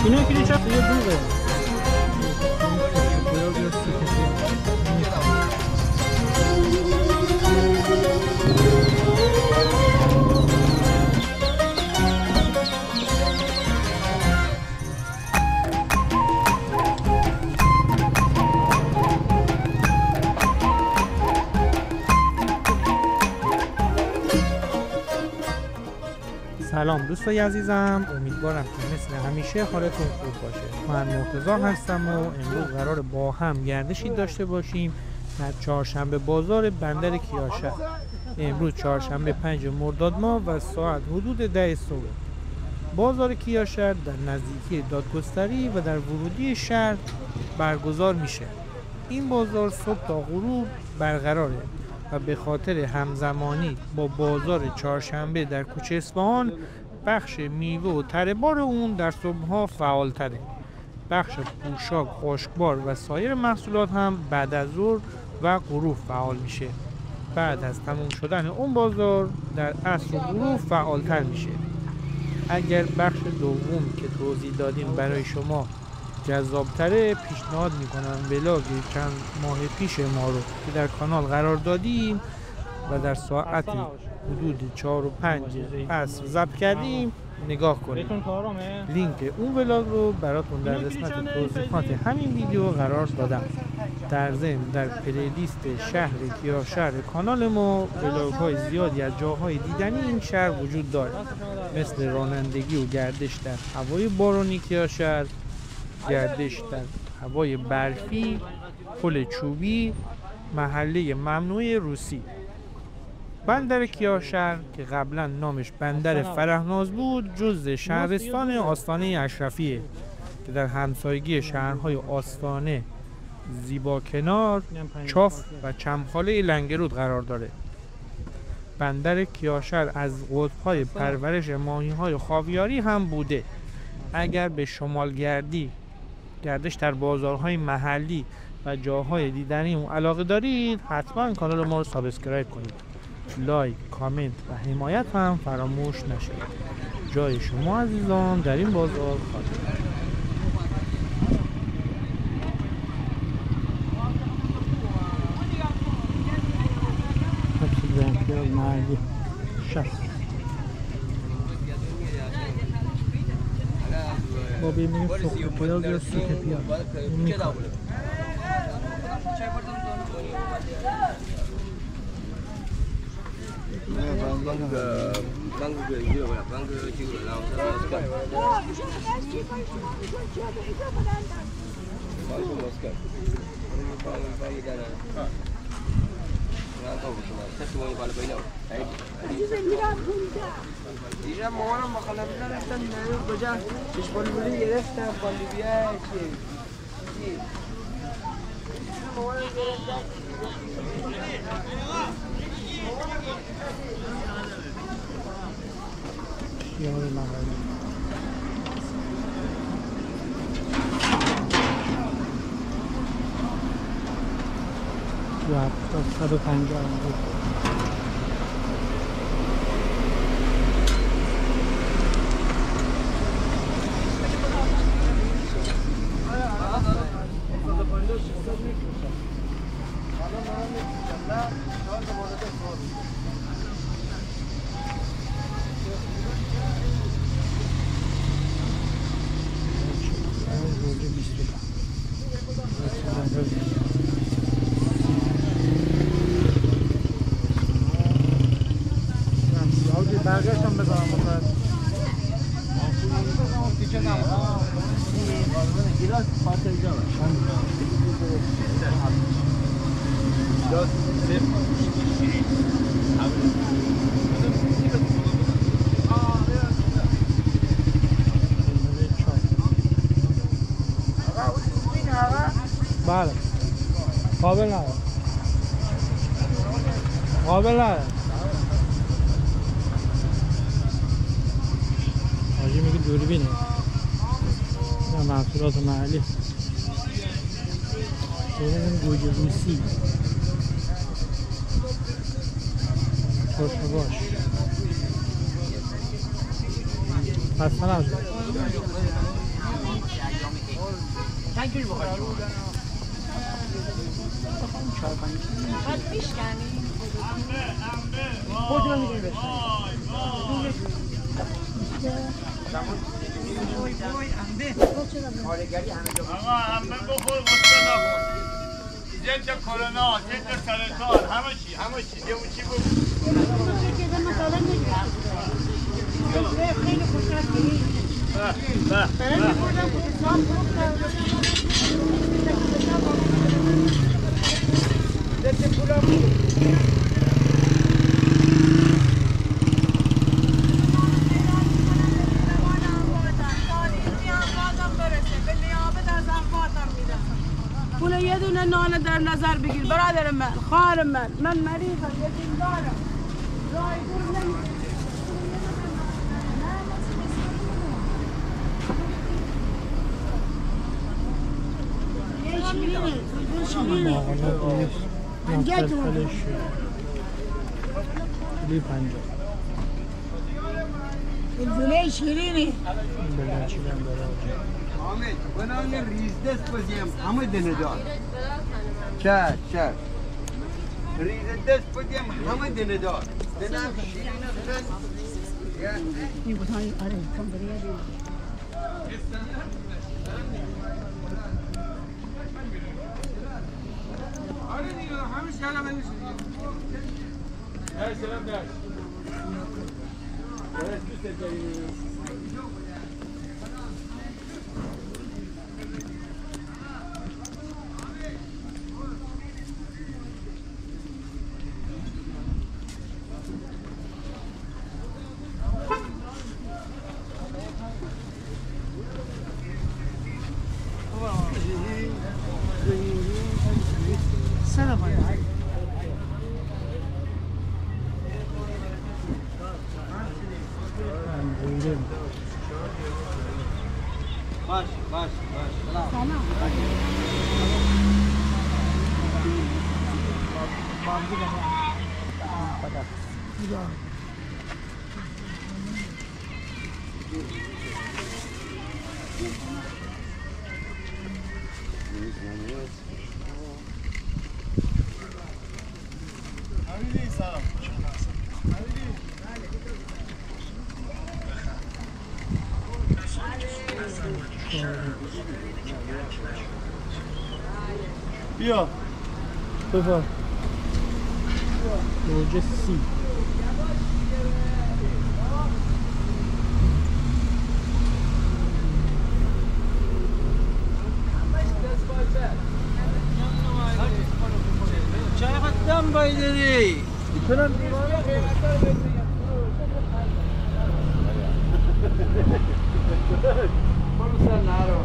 اینا کلیچه یه دوغه. سلام دوستای عزیزم، امیدوارم که مثل همیشه حالتون خوب باشه. من مرتضی هستم و امروز قرار با هم گردشی داشته باشیم در چهارشنبه بازار بندر کیاشر. امروز چهارشنبه 5 مرداد ماه و ساعت حدود 10 صبح. بازار کیاشر در نزدیکی دادگستری و در ورودی شهر برگزار میشه. این بازار صبح تا غروب برقراره و به خاطر همزمانی با بازار چهارشنبه در کوچه اصفهان بخش میوه و تره‌بار اون در صبح‌ها فعال‌تره. بخش پوشاک، خشکبار و سایر محصولات هم بعد از ظهر و غروب فعال میشه. بعد از تموم شدن اون بازار در عصر و غروب فعال‌تر میشه. اگر بخش دوم که توضیح دادیم برای شما جذابتره، پیشنهاد میکنم ولاگ چند ماه پیش ما رو که در کانال قرار دادیم و در ساعتی حدود 4 و 5 عصر ضبط کردیم نگاه کنید. لینک اون ولاگ رو براتون در قسمت توضیحات همین ویدیو قرار دادم. در ضمن در پلیلیست شهر کیاشر کانال ما ولاگ های زیادی از جاهای دیدنی این شهر وجود داره، مثل رانندگی و گردش در هوای بارانی کیاشر، گردش در هوای برفی، پل چوبی، محله ممنوع روسی. بندر کیاشر که قبلا نامش بندر فرهناز بود، جزء شهرستان آستانه اشرفیه که در همسایگی شهرهای آستانه، زیباکنار، چاف و چمخاله لنگرود قرار داره. بندر کیاشر از قطب‌های پرورش ماهی‌های خاویاری هم بوده. اگر به شمال گردش در بازارهای محلی و جاهای دیدنی اون علاقه دارید، حتما کانال ما رو سابسکرایب کنید. لایک، کامنت و حمایت هم فراموش نشه. جای شما عزیزان در این بازار خالی. با بیمیم سخت پیاز یا سوت پیاز دیشب مامانم با خاله‌ام رفتن کجا پیش‌بالی گرفتن بالیویا چی مامانم گرفتن خیار مغربی یا 150 برگشت هم بذارم بخواهد گیلاس خاطر جا بله قابل نداره قابل نداره حاجی میگه دوربینه این محصولات محلی این گوجه روسی خوشم باش خسته نباشید چند کیلو بخواد شما؟ باید میشکنی؟ خودتون میگیم بشن آرگری همه جا آقا همه بخور غصه نکن ضد کرونا ضد سرطان همه چی دیگه چی بود خیلی خوشحال پول یه دونه نان در نظر بگیر برادر من خواهر من مریضم یتیم دارم راه دور نمی‌کنم الفله شیرینی حامد بنان ریز دست بزیم همه دنه دار چش ریز دست بزیم همه دنه دار دنه هم شیرین آره دیگه همه شهر من میشه سلام داشت باش بیا بفر گوجه سی چقدر دم بایداری میتونم برو سر نهارو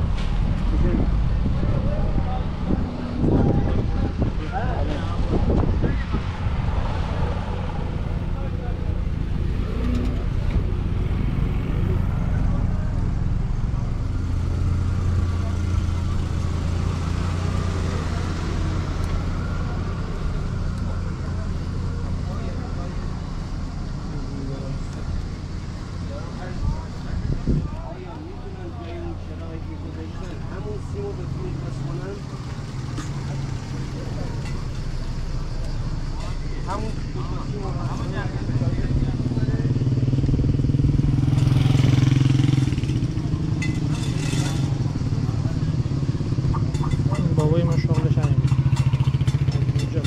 بابای ما شغلش همین اینجا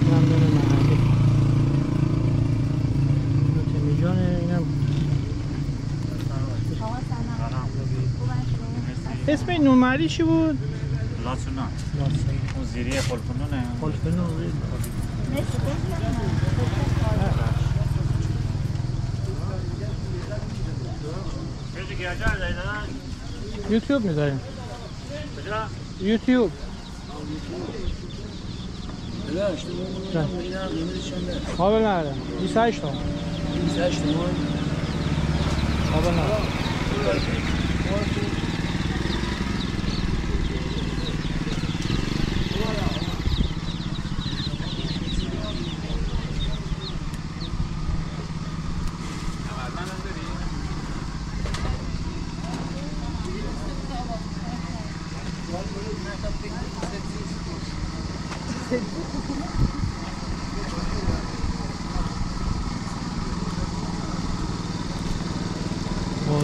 ممنون محلی نوتمی جان اینم اسم این نومری چی بود؟ لاسونا اون زیری خلفنونه خلفنون یوتیوب میذاریم یوتیوب قابل نره 28 تومن 28 تومن قابل نره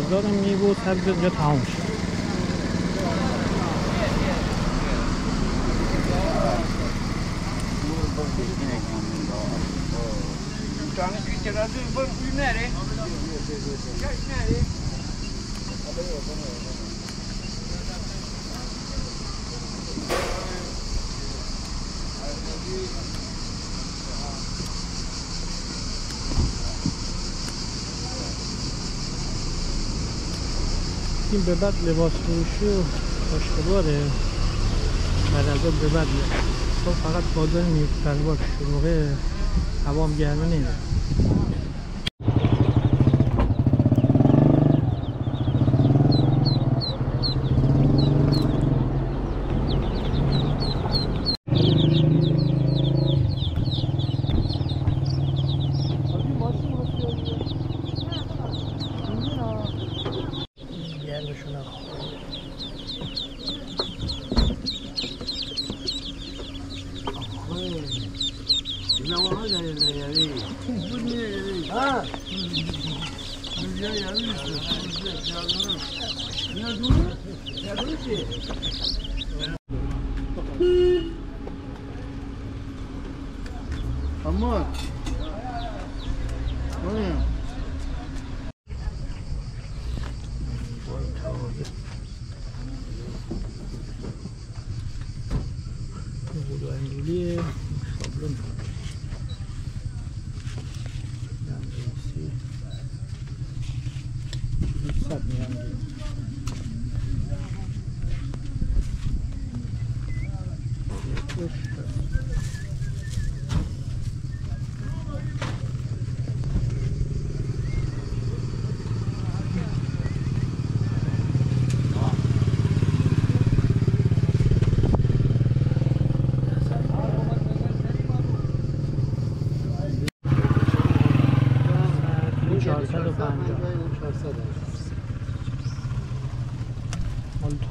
بازار میوه و سبزی اینجا تمام شد. این به بعد لباس فروشی و خوشگواره بعد از اون به بعد تو فقط بازار میوه شلوغه هوام گرمه نمیده.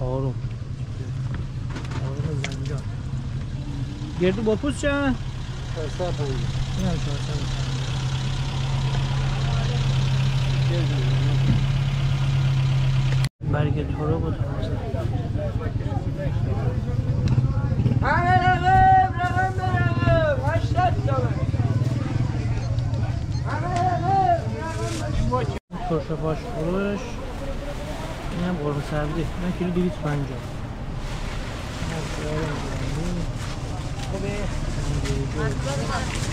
تارم زنجان گردو با پوست چند؟ 450 اینم 450 برگ تارم و تازه ترشه پاش فروش اینم قرمه سبزی من کیلو 250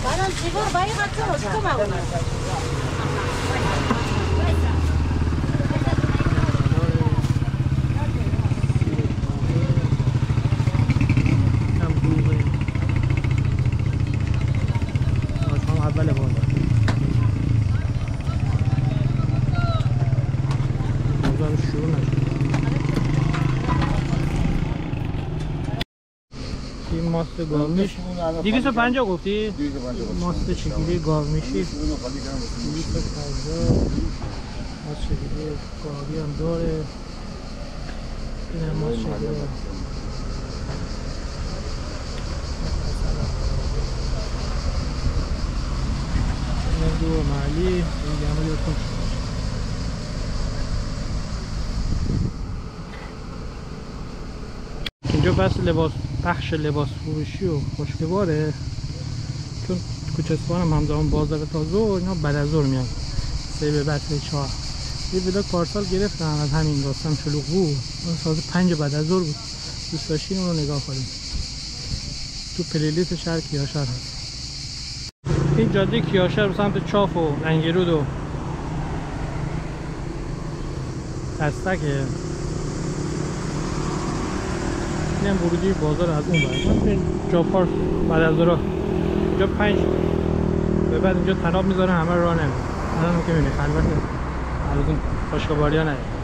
بعدم سیگار باید بچه رو چطور مگونه ماست گاومیش 250 گفتی؟ 250 ماست چگیلی گاومیشی 250 ماست چگیلی گاوی هم داره این هم ماست چگیلی این هم دو محلی این گمه یاد کن اینجا بس بخش لباس فروشی و خوشگواره چون کوچه اصفهان هم همزمان بازار تازه و اینا بعد از ظهر میان 3 به بعد 4 یه ویدیو پارسال گرفتم از همین راستم شلوغ بود اون ساعت 5 بعد از ظهر بود دوست داشتین اون رو نگاه کنید تو پلیلیست شهر کیاشر هست این جاده کیاشر به سمت چاف و انگرود و دستکه اینم ورودی بازار از اون برای جا پارک بعد از ظهر اینجا 5 به بعد اینجا تناب میذاره همه راه نمیره الان که میبینی خلوته از اون خوشگواری ها نمیره